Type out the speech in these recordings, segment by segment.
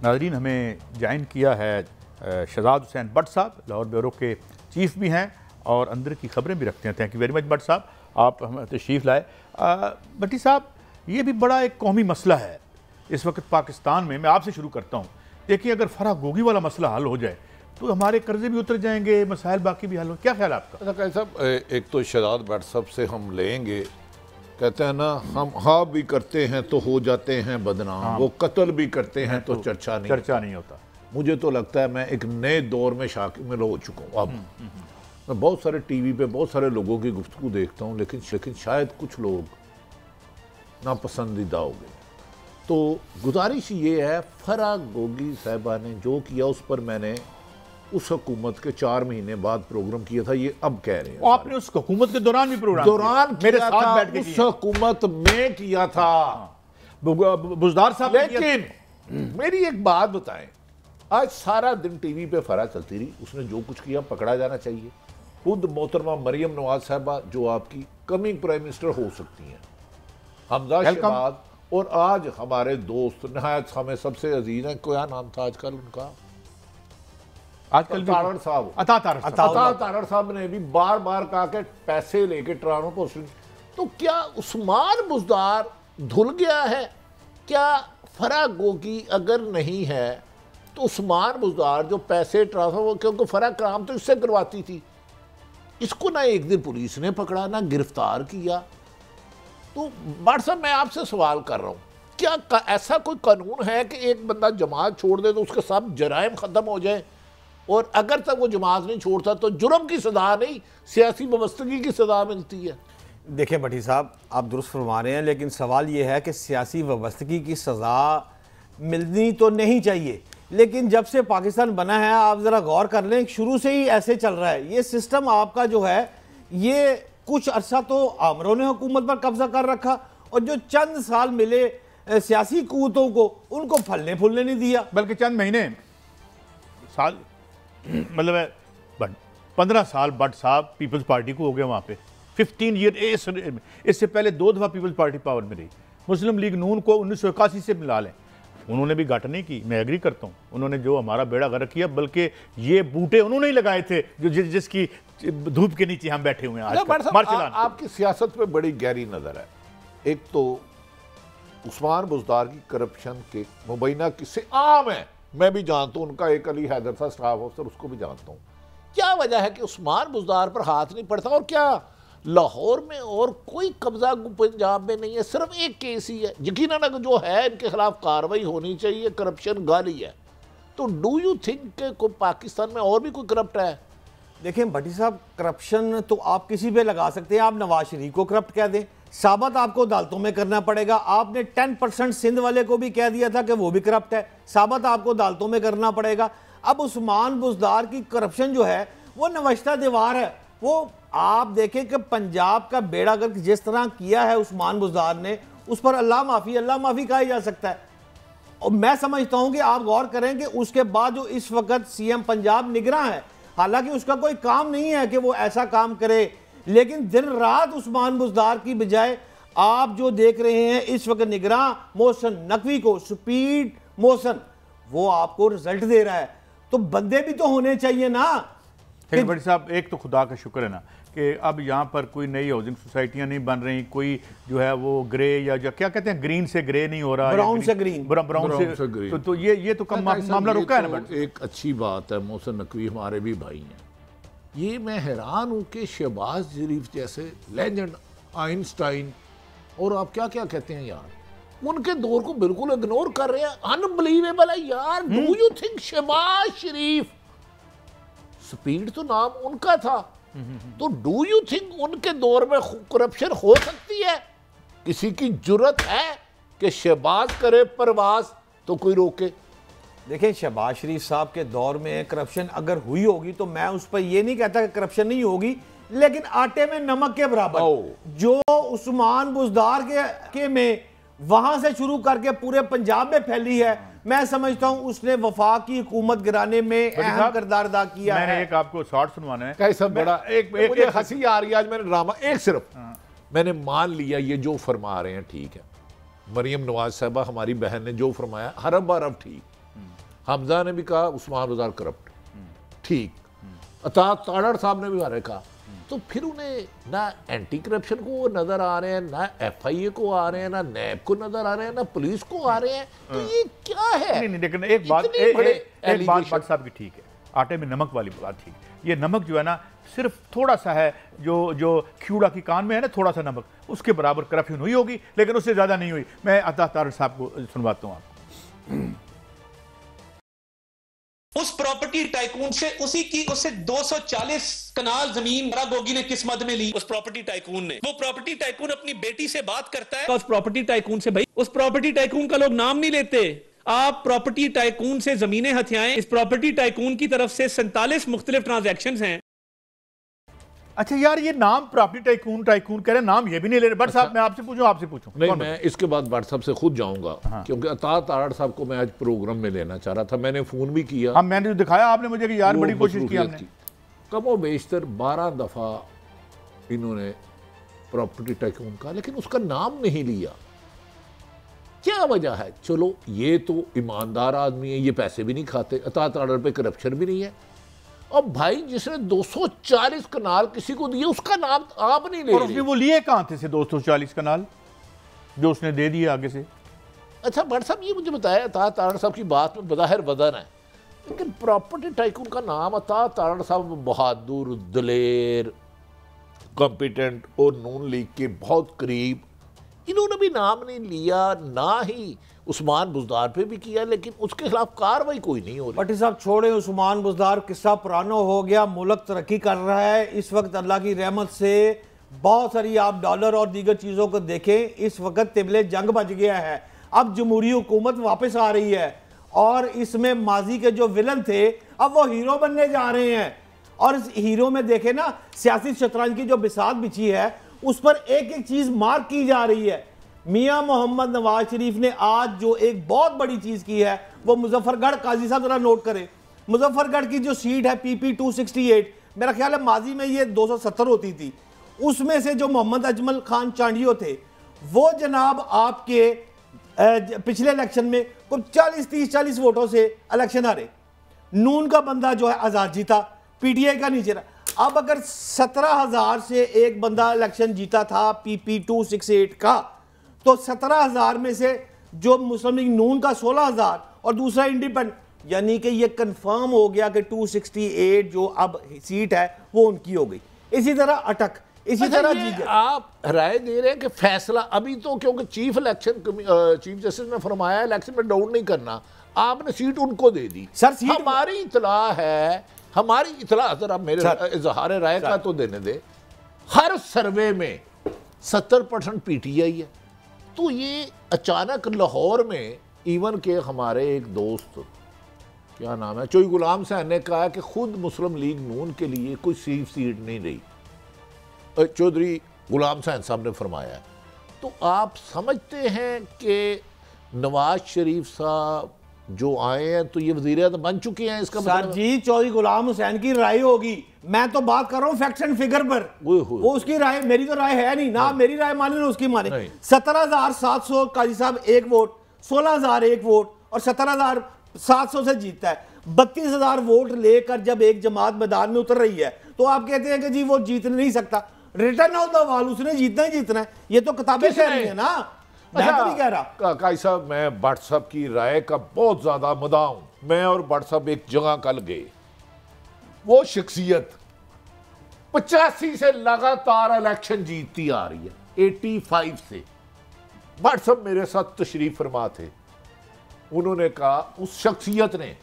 नाज़रीन, हमें ज्वाइन किया है शहजाद हुसैन भट्ट साहब, लाहौर ब्यूरो के चीफ भी हैं और अंदर की खबरें भी रखते हैं। Thank you very much Bhatt साहब, आप हमें तशरीफ़ लाए। भट्टी साहब, ये भी बड़ा एक कौमी मसला है इस वक्त पाकिस्तान में। मैं आपसे शुरू करता हूँ। देखिए, अगर फराह गोगी वाला मसला हल हो जाए तो हमारे कर्जे भी उतर जाएंगे, मसाइल बाकी भी हल हो। क्या ख्याल है आपका? अच्छा साहब, एक तो शहजाद भट्ट साहब से हम लेंगे, कहते हैं ना, हम हाँ भी करते हैं तो हो जाते हैं बदनाम, वो कत्ल भी करते हैं तो चर्चा नहीं होता। मुझे तो लगता है मैं एक नए दौर में शामिल हो चुका हूँ। अब मैं बहुत सारे टीवी पे बहुत सारे लोगों की गुफ्तगू देखता हूँ, लेकिन शायद कुछ लोग नापसंदीदा हो गए। तो गुजारिश ये है, फराह गोगी साहिबा ने जो किया उस पर मैंने उस हुकूमत के 4 महीने बाद प्रोग्राम किया था, ये अब कह रहे हैं आपने उस हुकूमत के दौरान भी प्रोग्राम मेरे साथ बैठ के उस हुकूमत में किया था बुज़दार साहब। लेकिन मेरी एक बात बताएं, आज सारा दिन टीवी पे फराह चलती रही, उसने जो कुछ किया पकड़ा जाना चाहिए। खुद मोहतरमा मरियम नवाज साहबा जो आपकी कमिंग प्राइम मिनिस्टर हो सकती हैं, हमजा शहबाज, और आज हमारे दोस्त नहायत हमें सबसे अजीज हैं, क्या नाम था आजकल उनका, आजकल तारड़ साहब, तारड़ साहब ने भी बार बार कहा कि पैसे लेके ट्रांसफर पोस्टिंग। तो क्या उस्मान बुज़दार धुल गया है? क्या फराह गोगी अगर नहीं है तो उस्मान बुज़दार जो पैसे ट्रांसफर, क्योंकि फराह काम तो इससे करवाती थी, इसको ना एक दिन पुलिस ने पकड़ा ना गिरफ्तार किया। तो भट्ट साहब, मैं आपसे सवाल कर रहा हूँ, क्या ऐसा कोई कानून है कि एक बंदा जमात छोड़ दे तो उसके सब जराइम ख़त्म हो जाए, और अगर तक वो जमात नहीं छोड़ता तो जुर्म की सज़ा नहीं, सियासी वाबस्तगी की सज़ा मिलती है? देखिए भट्टी साहब, आप दुरुस्त फरमा रहे हैं, लेकिन सवाल ये है कि सियासी वाबस्तगी की सज़ा मिलनी तो नहीं चाहिए, लेकिन जब से पाकिस्तान बना है, आप ज़रा गौर कर लें, शुरू से ही ऐसे चल रहा है। ये सिस्टम आपका जो है, ये कुछ अरसा तो आमरों ने हुकूमत पर कब्जा कर रखा, और जो चंद साल मिले सियासी कुव्वतों को, उनको फलने फूलने नहीं दिया, बल्कि चंद महीने साल, मतलब 15 साल भट्ट साहब पीपल्स पार्टी को हो गया वहाँ पे, 15 ईयर। इससे पहले 2 दफ़ा पीपल्स पार्टी पावर में रही। मुस्लिम लीग नून को 1981 से मिला लें, उन्होंने भी घट नहीं की, मैं एग्री करता हूँ। उन्होंने जो हमारा बेड़ा गर्क किया, बल्कि ये बूटे उन्होंने ही लगाए थे जो जिसकी धूप के नीचे हम बैठे हुए हैं। आपकी सियासत पे बड़ी गहरी नज़र है। एक तो उस्मान बुज़दार की करप्शन के मुबैना किस्से आम है, मैं भी जानता हूँ, उनका एक अली हैदर था स्टाफ ऑफिसर, उसको भी जानता हूँ। क्या वजह है कि उस्मान बुज़दार पर हाथ नहीं पड़ता? और क्या लाहौर में और कोई कब्जा पंजाब में नहीं है? सिर्फ एक केस ही है, यकीनन अगर जो है इनके खिलाफ कार्रवाई होनी चाहिए, करप्शन गाली है। तो डू यू थिंक को पाकिस्तान में और भी कोई करप्ट है? देखिए भट्टी साहब, करप्शन तो आप किसी पे लगा सकते हैं। आप नवाज शरीफ को करप्ट कह दें, साबित आपको अदालतों में करना पड़ेगा। आपने 10% सिंध वाले को भी कह दिया था कि वो भी करप्ट है, साबित आपको अदालतों में करना पड़ेगा। अब उस्मान बुज़दार की करप्शन जो है वो नवश्ता दीवार है। वो आप देखें कि पंजाब का बेड़ा गर्क जिस तरह किया है उस्मान बुज़दार ने, उस पर अल्लाह माफ़ी कहा जा सकता है। और मैं समझता हूं कि आप गौर करें कि उसके बाद जो इस वक्त सीएम पंजाब निगरां है, हालांकि उसका कोई काम नहीं है कि वो ऐसा काम करे, लेकिन दिन रात उस्मान बुज़दार की बजाय आप जो देख रहे हैं इस वक्त निगरां मोहसन नकवी को, स्पीड मोहसन, वो आपको रिजल्ट दे रहा है। तो बंदे भी तो होने चाहिए ना। बड़ी साहब, एक तो खुदा का शुक्र है ना कि अब यहाँ पर कोई नई हाउसिंग सोसाइटियाँ नहीं बन रही, कोई जो है वो ग्रे या जो क्या कहते हैं ग्रीन से ग्रे नहीं हो रहा, ब्राउन से ग्रीन, ब्राउन से ग्रीन। तो ये तो कम मामला रुका है ना। एक अच्छी बात है, मोहसन नकवी हमारे भी भाई हैं। ये मैं हैरान हूँ कि शहबाज शरीफ जैसे लेजेंड, आइंस्टाइन और आप क्या क्या कहते हैं यार, उनके दौर को बिल्कुल इग्नोर कर रहे हैं। अनबिलीवेबल है यार। Do you think Shehbaz Sharif, speed तो नाम उनका था, तो डू यू थिंक उनके दौर में करप्शन हो सकती है? किसी की जुर्रत है कि शहबाज करे परवाज तो कोई रोके? देखिए, शहबाज शरीफ साहब के दौर में करप्शन अगर हुई होगी तो मैं उस पर यह नहीं कहता कि करप्शन नहीं होगी, लेकिन आटे में नमक के बराबर। जो उस्मान बुज़दार के में वहां से शुरू करके पूरे पंजाब में फैली है, मैं समझता हूं उसने वफाकी हुकूमत गिराने में अहम किरदार अदा किया है। मैंने एक आपको शॉर्ट सुनवाना है। कैसा बड़ा एक हंसी आ रही है आज। मैंने ड्रामा एक सिर्फ मैंने मान लिया ये जो फरमा रहे हैं ठीक है, मरियम नवाज साहबा हमारी बहन ने जो फरमाया हरब ठीक, हमजा ने भी कहा उस्मान बुज़दार करप्ट, ठीक, अता ताड़ड़ साहब ने भी हमारे कहा। तो फिर उन्हें ना एंटी करप्शन को वो नजर आ रहे हैं, ना FIA को आ रहे हैं, ना नैब को नजर आ रहे हैं, ना पुलिस को आ रहे हैं। तो ये क्या है? नहीं, लेकिन एक बात भट्ट साहब की ठीक है, आटे में नमक वाली बात ठीक है। ये नमक जो है ना सिर्फ थोड़ा सा है, जो ख्यूड़ा की कान में है ना थोड़ा सा नमक, उसके बराबर करप्शन हुई होगी, लेकिन उससे ज्यादा नहीं हुई। मैं अता तारड़ साहब को सुनवाता हूँ आपको। उस प्रॉपर्टी टाइकून से उससे 240 कनाल जमीन गोगी ने किस मद में ली? उस प्रॉपर्टी टाइकून ने। वो प्रॉपर्टी टाइकून अपनी बेटी से बात करता है उस प्रॉपर्टी टाइकून से। भाई उस प्रॉपर्टी टाइकून का लोग नाम नहीं लेते। आप प्रॉपर्टी टाइकून से जमीनें हथियाएं। इस प्रॉपर्टी टाइकून की तरफ से 47 मुख्तलिफ ट्रांजैक्शंस हैं। अच्छा यार, ये नाम प्रॉपर्टी टाइकून कह रहे, नाम ये भी नहीं ले रहे। बट साहब मैं आपसे पूछूं नहीं, मैं इसके बाद भट्ट साहब से खुद जाऊंगा। हाँ। क्योंकि अता तारड़ साहब को मैं आज प्रोग्राम में लेना चाह रहा था, मैंने फोन भी किया। हाँ, मैंने दिखाया आपने मुझे कि यार बड़ी कोशिश की हमने। कमो बेशतर 12 दफा इन्होंने प्रॉपर्टी टाइकून का, लेकिन उसका नाम नहीं लिया। क्या वजह है? चलो ये तो ईमानदार आदमी है, ये पैसे भी नहीं खाते, अता तारड़ पे करप्शन भी नहीं है। अब भाई जिसने 240 कनाल किसी को दिए उसका नाम आप नहीं ले रहे। और उसने वो लिए कहां थे से 240 कनाल जो उसने दे दिए आगे से? अच्छा भट्ट साहब, ये मुझे बताया अता तारड़ साहब की बात में बज़ाहिर वजन है, लेकिन प्रॉपर्टी टाइकून का नाम अता तारड़ साहब बहादुर, दलेर, कॉम्पिटेंट और नून लीग के बहुत करीब, इन्होंने भी नाम नहीं लिया, ना ही उस्मान बुज़दार पे भी किया, लेकिन उसके खिलाफ कार्रवाई कोई नहीं हो रही। भट्टी साहब छोड़े उस्मान बुज़दार, किस्सा पुराना हो गया, मुल्क तरक्की कर रहा है इस वक्त अल्लाह की रहमत से। बहुत सारी आप डॉलर और दीगर चीज़ों को देखें, इस वक्त तिबले जंग बच गया है। अब जमहूरी हुकूमत वापस आ रही है और इसमें माजी के जो विलन थे अब वो हीरो बनने जा रहे हैं। और इस हीरो में देखें ना, सियासी शतरंज की जो बिसात बिछी है उस पर एक एक चीज़ मार्क की जा रही है। मियां मोहम्मद नवाज शरीफ ने आज जो एक बहुत बड़ी चीज की है वो मुजफ्फरगढ़, काजी साहब जरा नोट करें, मुजफ्फरगढ़ की जो सीट है PP 268, मेरा ख्याल है माजी में ये 270 होती थी, उसमें से जो मोहम्मद अजमल खान चांडियो थे वो जनाब आपके पिछले इलेक्शन में कुछ 40 वोटों से इलेक्शन हारे। नून का बंदा जो है आजाद जीता, PTI का नीचे रहा। अब अगर 17,000 से एक बंदा इलेक्शन जीता था PP 268 का, तो 17,000 में से जो मुस्लिम लीग नून का 16,000 और दूसरा इंडिपेंडेंट, यानी कि ये कंफर्म हो गया कि 268 जो अब सीट है वो उनकी हो गई। इसी तरह अटक, इसी तरह आप राय दे रहे हैं कि फैसला अभी तो, क्योंकि चीफ जस्टिस ने फरमाया इलेक्शन में डाउन नहीं करना, आपने सीट उनको दे दी। सर सीट हमारी इतला है, हमारी इतला जरा मेरे इजहार राय का तो देने दे, हर सर्वे में 70% PTI है। तो ये अचानक लाहौर में इवन के हमारे एक दोस्त, क्या नाम है, चौई गुलाम हुसैन ने कहा कि खुद मुस्लिम लीग नून के लिए कोई सीट नहीं रही, चौधरी गुलाम हुसैन साहब ने फरमाया। तो आप समझते हैं कि नवाज शरीफ साहब जो आए हैं तो ये वज़ीर-ए-आज़म बन चुके हैं? इसका मतलब जी चौधरी गुलाम हुसैन की राय होगी, मैं तो बात कर रहा हूं फैक्ट्स एंड फिगर पर। वो उसकी राय, मेरी तो राय है नहीं ना, मेरी राय माने ना उसकी माने। 17,700 काजी साहब एक वोट, 16,000 एक वोट और 17,700 से जीतता है। 32,000 वोट लेकर जब एक जमात मैदान में उतर रही है तो आप कहते हैं कि जी वो जीत नहीं सकता। रिटर्न ऑफ द वॉल उसने जीतना ही जीतना है, ये तो किताबें कह रही है ना, मैं तो नहीं कह रहा। काई साहब, मैं भट्ट साहब की राय का बहुत ज्यादा मदा हूं। मैं और भट्ट साहब एक जगह कल गए, वो शख्सियत 85 से लगातार इलेक्शन जीतती आ रही है, 85 से। भट्ट साहब मेरे साथ तशरीफ फरमा थे, उन्होंने कहा उस शख्सियत ने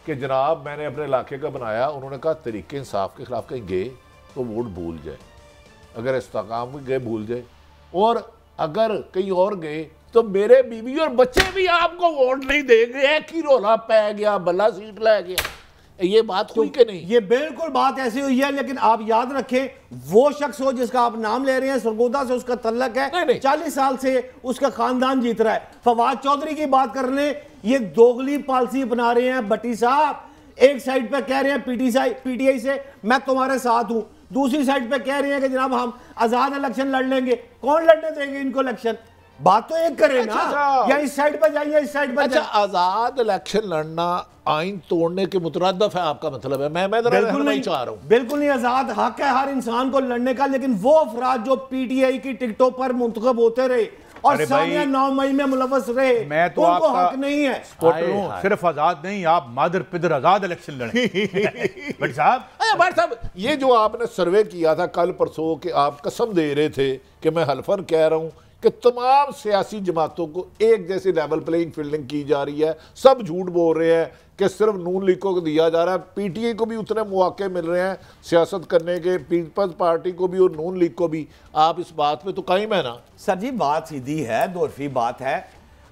कि जनाब मैंने अपने इलाके का बनाया, उन्होंने कहा तरीके इंसाफ के खिलाफ कहीं गए तो वोट भूल जाए, अगर इस्तेकाम में गए भूल जाए, और अगर कहीं और गए तो मेरे बीवी और बच्चे भी आपको वोट नहीं देंगे। एक ही रोला पै गया, बल्ला सीट लै गया। ये बात हुई कि नहीं? ये बिल्कुल बात ऐसी हुई है, लेकिन आप याद रखें वो शख्स हो जिसका आप नाम ले रहे हैं, सरगोदा से उसका तल्लक है, नहीं। 40 साल से उसका खानदान जीत रहा है। फवाद चौधरी की बात कर रहे हैं, ये दोगली पॉलिसी अपना रहे हैं भट्टी साहब। एक साइड पे कह रहे हैं PTI से मैं तुम्हारे साथ हूं, दूसरी साइड पे कह रहे हैं कि जनाब हम आजाद इलेक्शन लड़ लेंगे। कौन लड़ने देंगे इनको इलेक्शन? बात तो एक करें ना, अच्छा। या इस साइड पर जाइए, इस साइड पर अच्छा, आजाद इलेक्शन लड़ना आइन तोड़ने के मुतरद्दिफ है आपका मतलब है? मैं बिल्कुल नहीं चाह रहा हूँ। बिल्कुल नहीं, आजाद हक है हर इंसान को लड़ने का, लेकिन वो अफराद जो पीटीआई की टिकटों पर मुंतखब होते रहे और अरे सानिया 9 मई में मुलव्वस रहे, मैं तो उनको आपका हक नहीं है। सपोर्टर हूं, सिर्फ आजाद नहीं, आप मादर पिदर आजाद इलेक्शन लड़े। बट साहब, भाई साहब, ये जो आपने सर्वे किया था कल परसों के, आप कसम दे रहे थे कि मैं हल्फन कह रहा हूं कि तमाम सियासी जमातों को एक जैसी लेवल प्लेइंग फील्डिंग की जा रही है, सब झूठ बोल रहे हैं कि सिर्फ नून लीग को दिया जा रहा है, पीटीआई को भी उतने मौके मिल रहे हैं सियासत करने के, पीपल्स पार्टी को भी और नून लीग को भी। आप इस बात पे तो कायम है ना? सर जी, बात सीधी है, दोरफी बात है।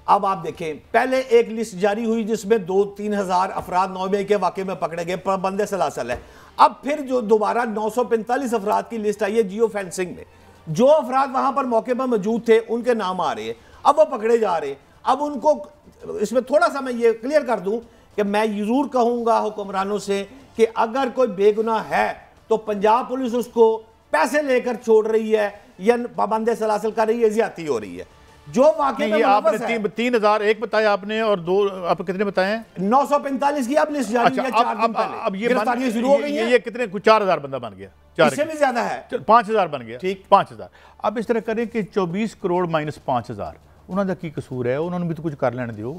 अब आप देखें, पहले एक लिस्ट जारी हुई जिसमें 2-3 हजार अफराद 9 मई के वाकये में पकड़े गए, पाबंद सलासल है। अब फिर जो दोबारा 945 अफराद की लिस्ट आई है जियो फेंसिंग में, जो अफराद वहां पर मौके पर मौजूद थे उनके नाम आ रहे हैं, अब वो पकड़े जा रहे हैं। अब उनको इसमें थोड़ा सा मैं ये क्लियर कर दूं कि मैं जरूर कहूंगा हुक्मरानों से कि अगर कोई बेगुनाह है तो पंजाब पुलिस उसको पैसे लेकर छोड़ रही है या पाबंद सलासल कर रही है, ज्यादती हो रही है। जो वाकई ये आपने 3,001 बताया आपने, और दो आप कितने बताए हैं? 945 की अब लिस्ट जारी है 4 दिन पहले। अब ये गिरफ्तारियां शुरू हो गई हैं। ये कितने, 4,000 बंदा बन गया, इससे भी ज्यादा है, 5,000 बन गया, ठीक 5,000। अब इस तरह करें कि 24 करोड़ माइनस 5,000 उन्होंने की कसूर है, उन्होंने भी तो कुछ कर लेने दियो।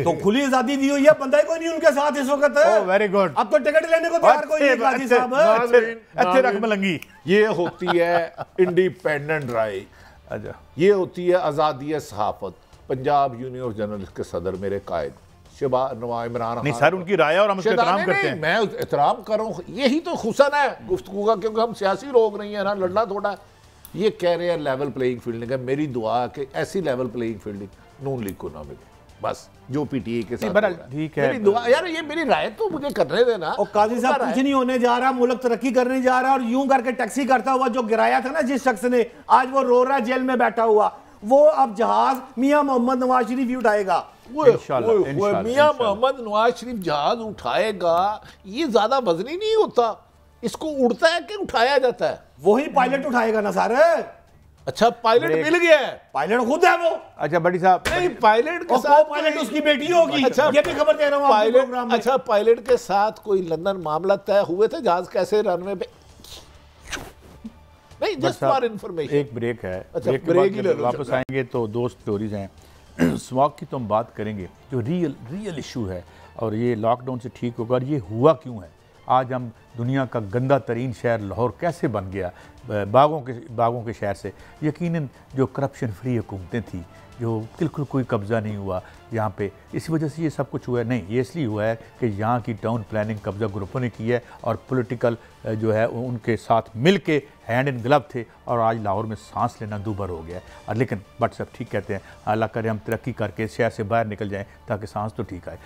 तो खुली आजादी दी हुई है, बंदा ही कोई नहीं उनके साथ इस वक्त है। Very good. अब तो टिकट लेने को तैयार कोई नहीं, काजी साहब। अच्छे रख मलंगी। ये होती है इंडिपेंडेंट राय, अच्छा, ये होती है आज़ादी सहाफत। पंजाब यूनियन ऑफ जर्नलिस्ट के सदर मेरे कायद नवाज इमरान नहीं सर, उनकी राय और हम उसका एहतराम करते हैं। मैं एहतराम कर रहा हूँ, यही तो हुसन है गुफ्तगू का, क्योंकि हम सियासी लोग नहीं है ना, लड़ना थोड़ा है। ये कह रहे हैं लेवल प्लेइंग फील्डिंग है, मेरी दुआ है कि ऐसी लेवल प्लेइंग फील्डिंग नून लीग को ना मिले, बस जो पीटीए के साथ। ठीक है, मेरी दुआ यार, ये मेरी राय तो मुझे करने देना। और काजी साहब, कुछ नहीं होने जा रहा, मुल्क तरक्की करने जा रहा है। और यूं करके टैक्सी करता हुआ जो गिराया था ना जिस शख्स ने, आज वो रो रहा है जेल में बैठा हुआ, वो अब जहाज मियां मोहम्मद नवाज शरीफ ही उठाएगा। मियां मोहम्मद नवाज शरीफ जहाज उठाएगा, ये ज्यादा वजनी नहीं होता, इसको उड़ता है कि उठाया जाता है? वही पायलट उठाएगा ना सारे। अच्छा, पायलट मिल गया है? पायलट खुद है वो। अच्छा बड़ी साहब, नहीं, पायलट के साथ पायलट उसकी बेटी होगी। अच्छा, ये भी खबर दे रहा हूं आपको प्रोग्राम में। अच्छा, पायलट के साथ कोई लंदन मामला तय हुए थे, जहाज कैसे रनवे पे? नहीं, जस्ट फॉर इंफॉर्मेशन। एक ब्रेक है, अच्छा, ब्रेक ही ले लो, वापस आएंगे तो 2 स्टोरीज हैं। स्मॉग की तो हम बात करेंगे, जो रियल इशू है, और ये लॉकडाउन से ठीक होगा, और ये हुआ क्यों है। आज हम दुनिया का गंदा तरीन शहर लाहौर कैसे बन गया बागों के शहर से। यकीनन जो करप्शन फ्री हुकूमतें थी, जो बिल्कुल कोई कब्ज़ा नहीं हुआ यहाँ पे, इस वजह से ये सब कुछ हुआ है। नहीं, ये इसलिए हुआ है कि यहाँ की टाउन प्लानिंग कब्ज़ा ग्रुपों ने की है, और पॉलिटिकल जो है उनके साथ मिल के हैंड इन ग्लव थे, और आज लाहौर में सांस लेना दूभर हो गया है। लेकिन बट सब ठीक कहते हैं, अल्लाह करे हम तरक्की करके शहर से बाहर निकल जाएँ ताकि सांस तो ठीक आए।